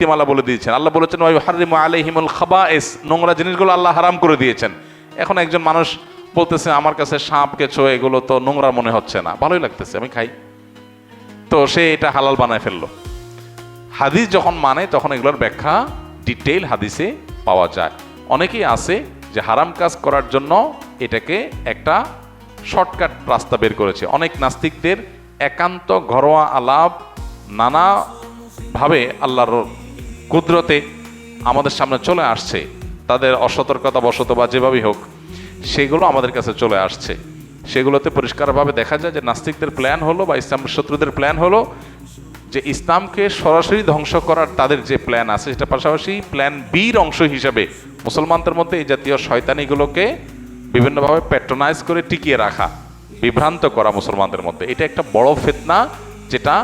নীতিমালা বলে দিয়েছেন। আল্লাহ বলেছেন ওয়া ইউহাররিমু আলাইহিমুল খাবায়েস, নোংরা জিনিসগুলো আল্লাহ হারাম করে দিয়েছেন। এখন একজন মানুষ বলতেছে আমার কাছে সাপ কেঁচো এগুলো তো নোংরা মনে হচ্ছে না, ভালোই লাগতেছে, আমি খাই, তো সে এটা হালাল বানায় ফেললো। হাদিস যখন মানে তখন এগুলোর ব্যাখ্যা ডিটেইল হাদিসে পাওয়া যায়। অনেকেই আছে যে হারাম কাজ করার জন্য এটাকে একটা শর্টকাট রাস্তা বের করেছে। অনেক নাস্তিকদের একান্ত ঘরোয়া আলাপ নানাভাবে আল্লাহর কুদরতে আমাদের সামনে চলে আসছে, তাদের অসতর্কতা বশত বা যেভাবেই হোক সেগুলো আমাদের কাছে চলে আসছে। সেগুলোতে পরিষ্কারভাবে দেখা যায় যে নাস্তিকদের প্ল্যান হলো বা ইসলামের শত্রুদের প্ল্যান হলো যে ইসলামকে সরাসরি ধ্বংস করার তাদের যে প্ল্যান আছে সেটা পাশাপাশি প্ল্যান বির অংশ হিসাবে মুসলমানদের মধ্যে এই জাতীয় শয়তানিগুলোকে বিভিন্নভাবে প্যাট্রোনাইজ করে টিকিয়ে রাখা, বিভ্রান্ত করা মুসলমানদের মধ্যে। এটা একটা বড় ফিতনা যেটা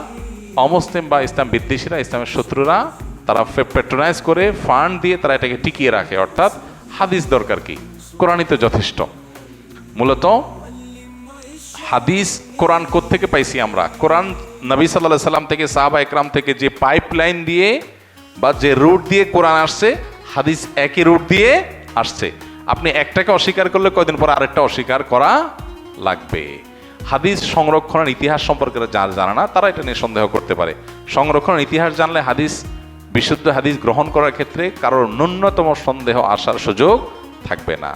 অমুসলিম বা ইসলাম বিদ্বেষীরা, ইসলামের শত্রুরা তারা প্যাট্রোনাইজ করে ফান্ড দিয়ে তারা এটাকে টিকিয়ে রাখে। অর্থাৎ হাদিস দরকার কি, কোরআনই তো যথেষ্ট। মূলত হাদিস কোরআন কোত্থেকে পাইছি আমরা? কোরআন নবী সাল্লাল্লাহু আলাইহি সাল্লাম থেকে, সাহাবা একরাম থেকে যে পাইপলাইন দিয়ে বা যে রুট দিয়ে কোরআন আসছে, হাদিস একই রুট দিয়ে আসছে। আপনি একটাকে অস্বীকার করলে কয়দিন পর আরেকটা অস্বীকার করা লাগবে। হাদিস সংরক্ষণের ইতিহাস সম্পর্কে যারা জানে না তারা এটা নিয়ে সন্দেহ করতে পারে। সংরক্ষণের ইতিহাস জানলে হাদিস, বিশুদ্ধ হাদিস গ্রহণ করার ক্ষেত্রে কারোর ন্যূনতম সন্দেহ আসার সুযোগ থাকবে না।